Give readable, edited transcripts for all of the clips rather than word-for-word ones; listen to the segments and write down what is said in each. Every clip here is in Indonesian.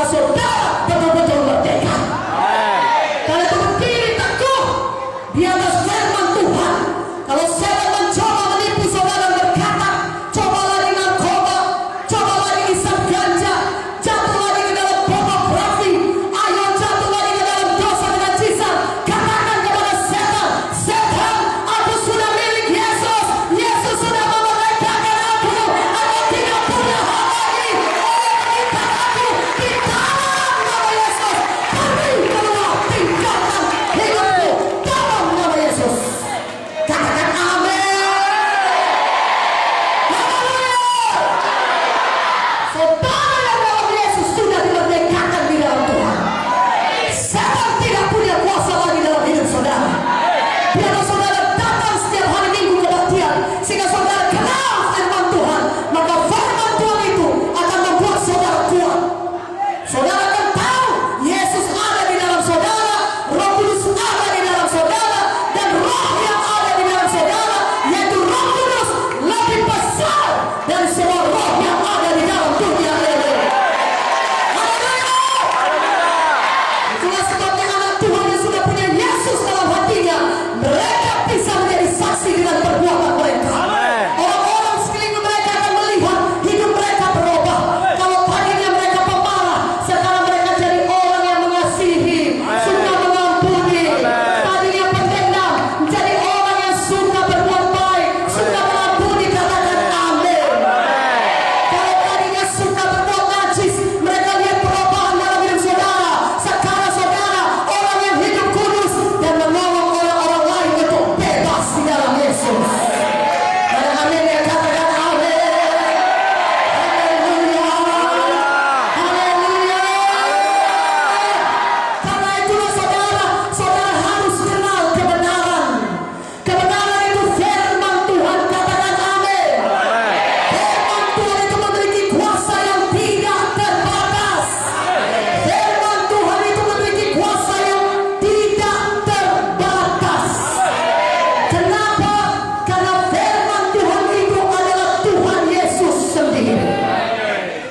saudara betul-betul merdeka. Kalau itu berdiri teguh di atas firman Tuhan. Kalau setan mencoba menipu saudara berkata, coba lagi narkoba, coba lagi isap ganja, jatuh lagi ke dalam pornografi, ayo jatuh lagi ke dalam dosa dan najis, katakan kepada setan, setan, aku sudah milik Yesus. Yesus sudah memerdekakan aku tidak punya hak lagi. Tinggalkan aku di dalam nama Yesus. Pergi keluar, tinggalkan hidupku dalam nama Yesus. Katakan amin. Haleluya. Saudara yang dalam Yesus sudah dimerdekakan di dalam Tuhan. Setan tidak punya kuasa lagi dalam hidup saudara. Biarlah saudara datang setiap hari Minggu kebaktian, sehingga saudara kenal firman Tuhan, maka firman Tuhan itu akan membuat saudara kuat. Saudara akan tahu Yesus ada di dalam saudara, Roh Kudus ada di dalam saudara, dan roh yang ada di dalam saudara, yaitu Roh Kudus, lebih besar dari semua roh yang ada di dalam dunia ini. Haleluya. Itulah sebabnya anak Tuhan yang sudah punya Yesus dalam hatinya, mereka bisa menjadi saksi dengan perbuatan mereka. Orang-orang sekeliling mereka akan melihat hidup mereka berubah. Kalau tadinya mereka pemarah, sekarang mereka jadi orang yang mengasihi, suka mengampuni. Tadinya pendendam, menjadi orang yang suka berbuat baik, suka mengampuni. Katakan amin. Kalau tadinya suka berbuat najis, mereka lihat perubahan dalam hidup saudara. Sekarang saudara orang yang hidup kudus dan menolong orang-orang lain untuk bebas di dalam Yesus. Dan amin ya, katakan amin. Haleluya. Haleluya. Karena itulah saudara harus kenal kebenaran. Kebenaran itu firman Tuhan. Katakan amin. Firman Tuhan itu memiliki kuasa yang tidak terbatas. Firman Tuhan itu memiliki kuasa yang tidak terbatas. Kenapa? Karena firman Tuhan itu adalah Tuhan Yesus sendiri.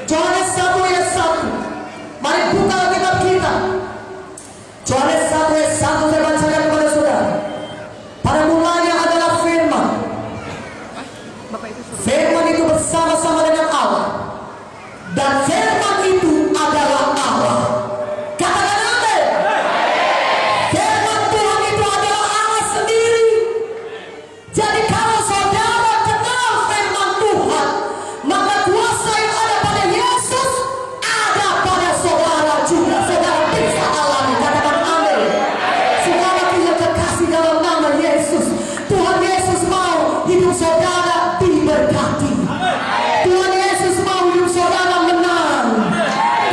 Yohanes 1 ayat 1. Mari buka Alkitab kita. Yohanes 1 ayat 1 saya bacakan kepada saudara. Pada mulanya adalah firman. Firman itu bersama-sama dengan Allah, dan firman itu adalah Allah. Katakan amin. Firman Tuhan itu adalah Allah sendiri. Jadi kalau saudara kenal firman Tuhan, maka kuasa yang ada pada Yesus ada pada saudara juga. Saudara bisa alami. Katakan amin. Saudara punya kekasih dalam nama Yesus. Tuhan Yesus mau hidup saudara diberkati. Tuhan Yesus mau hidup saudara menang.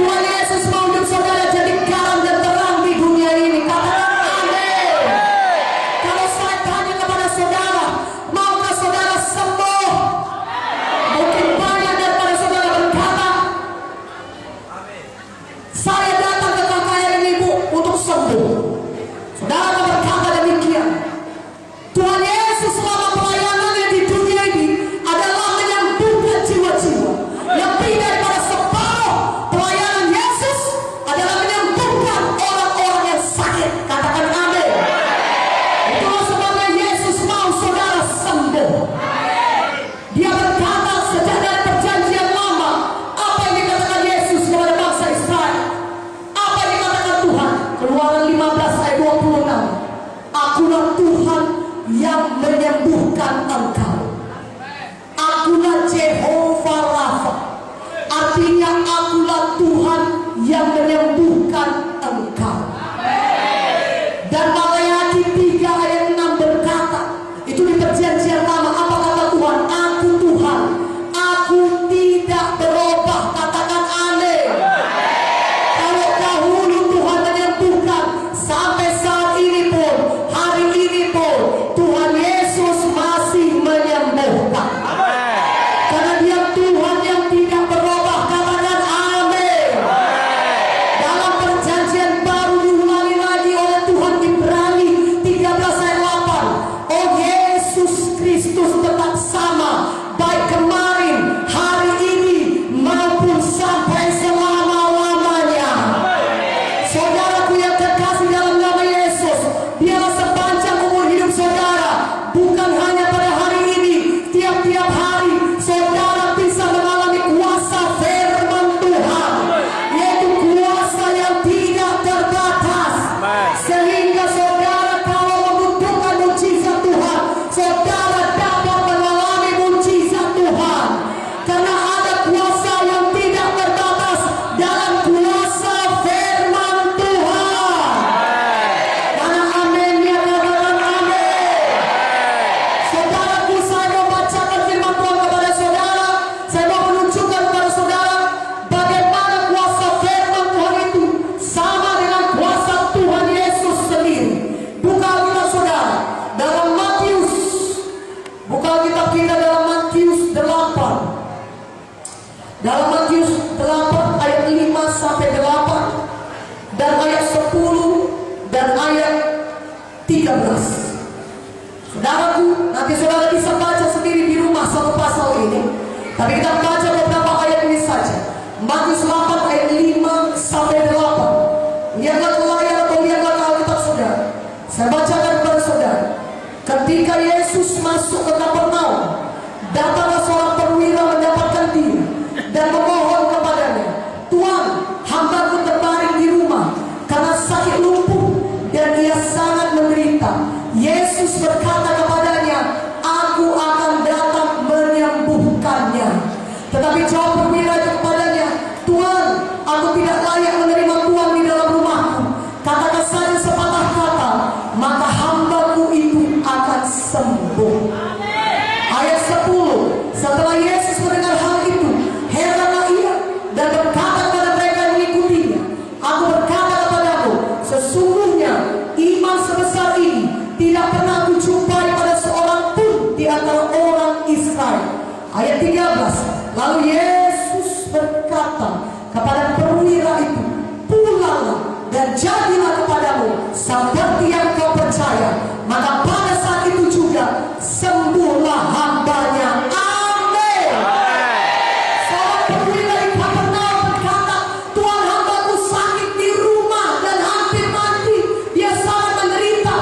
Tuhan Yesus mau hidup saudara jadi garam dan terang di dunia ini. Katakan amin. Kalau saya tanya kepada saudara, maukah saudara sembuh? Mungkin banyak daripada saudara berkata, saya datang ke KKR ini Bu untuk sembuh. Saudara akan berkata demikian. Tuhan Yesus selama pelayanannya di dunia ini adalah menyembuhkan jiwa-jiwa. Lebih daripada separuh pelayanan Yesus adalah menyembuhkan orang-orang yang sakit. Katakan amin. Itulah sebabnya Yesus mau saudara sembuh. Dia berkata sejak dari perjanjian lama, apa yang dikatakan Yesus kepada bangsa Israel? Apa yang dikatakan Tuhan? Keluaran 15 ayat 26. Akulah Tuhan yang menyembuhkan engkau. Akulah Jehovah Rafa. Artinya akulah Tuhan yang menyembuhkan engkau. Dan Maleakhi 3 ayat 6 berkata, itu di perjanjian lama, apa kata Tuhan? Aku Tuhan, aku tidak berubah. Katakan amin. Kalau dahulu Tuhan menyembuhkan sama Saya bacakan kepada saudara. Ketika Yesus masuk ke Kapernaum, datanglah seorang perwira mendapatkan dia dan memohon kepadanya, "Tuan, hambaku terbaring di rumah karena sakit lumpuh dan ia sangat menderita." Yesus berkata kepadanya, "Aku akan datang menyembuhkannya." Tetapi jawab perwira itu kepadanya, "Tuan, aku tidak layak menerima Tuan di dalam rumahku. Katakan saja sepatah kata, maka hambaku itu akan sembuh." Ayat 10. Setelah Yesus mendengar hal itu, heranlah ia dan berkata kepada mereka yang mengikutinya, "Aku berkata kepadamu, sesungguhnya iman sebesar ini tidak pernah kujumpai pada seorang pun di antara orang Israel." Ayat 13. Lalu Yesus berkata kepada perwira itu, "Pulanglah dan jadilah kepadamu seperti yang kau percaya." Maka pada saat itu juga sembuhlah hambanya. Amin. Seorang perwira di Kapernaum berkata, "Tuhan, hambaku sakit di rumah dan hampir mati. Dia sangat menderita."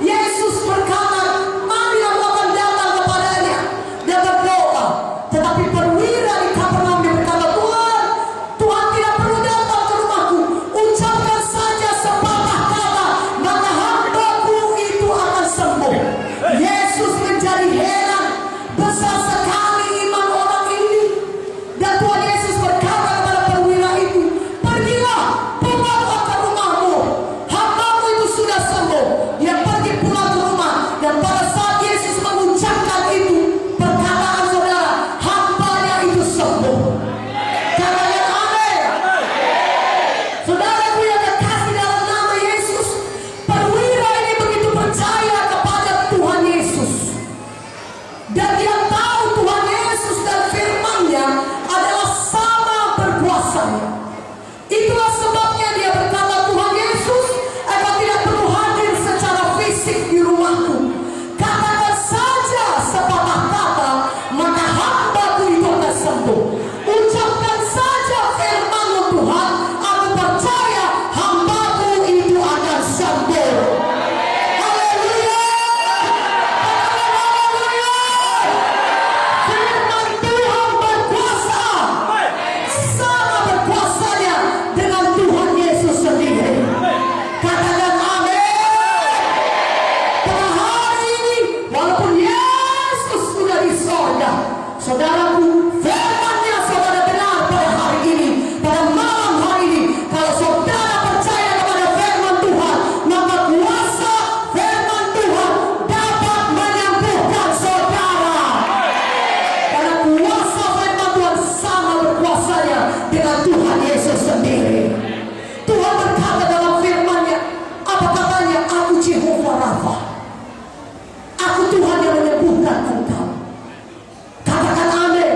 Yesus berkata, "Marilah aku akan datang kepadanya dan berdoa." Tetapi perwira di Kapernaum dia berkata, "Tuhan, Tuhan tidak perlu datang ke rumahku. Ucapkan saja sepatah kata, maka hambaku itu akan sembuh." Yesus menjadi heran, besar sekali iman orang ini. Dan Tuhan Yesus berkata kepada perwira itu, "Pergilah, pulanglah ke rumahmu. Hambamu itu sudah sembuh." Dia pergi pulang ke rumah, dan pada saat Yesus mengucapkan itu, perkataan saudara, hambanya itu sembuh. Katakan amin. Saudaraku yang terkasih dalam nama Yesus, perwira ini begitu percaya kepada Tuhan Yesus. Dan dia tahu Tuhan Yesus dan firman-Nya adalah sama berkuasanya. Itulah sebabnya dia berkata, "Tuhan Yesus, Engkau tidak perlu hadir secara fisik di rumahku. Katakan saja sepatah kata, maka hambaku itu akan sembuh. Ucapkan saja firman-Mu Tuhan, aku percaya hambaku itu akan sembuh." Haleluya. Haleluya. Firman Tuhan berkuasa. Sama berkuasanya dengan Tuhan Yesus sendiri. Katakan amin. Pada hari ini, walaupun Yesus sudah di sorga, saudaraku, firman-Nya saudara dengar pada hari ini, pada malam hari ini. Kalau saudara percaya kepada firman Tuhan, maka kuasa firman Tuhan dapat menyembuhkan saudara. Karena kuasa firman Tuhan sama berkuasanya dengan Tuhan Yesus sendiri. Tuhan berkata dalam firman-Nya, apa katanya? "Aku Jehovah Rafa. Aku Tuhan yang menyembuhkan engkau." Katakan amin.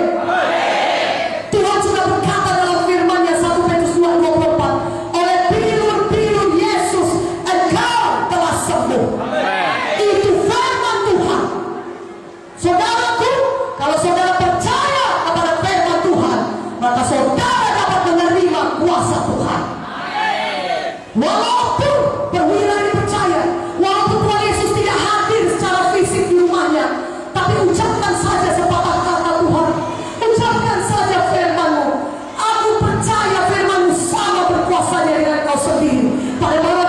Tuhan sudah berkata dalam firman-Nya 1 Petrus 2:24, "Oleh bilur-bilur Yesus engkau telah sembuh." Itu firman Tuhan. Saudaraku, kalau saudara percaya kepada firman Tuhan, maka saudara dapat menerima kuasa Tuhan. Walaupun perwira ini percaya, walaupun Tuhan Yesus tidak hadir secara fisik di rumahnya, tapi ucapkan saja sepatah kata, "Tuhan, ucapkan saja firman-Mu. Aku percaya firman-Mu sama berkuasanya dengan Kau sendiri." Pada malam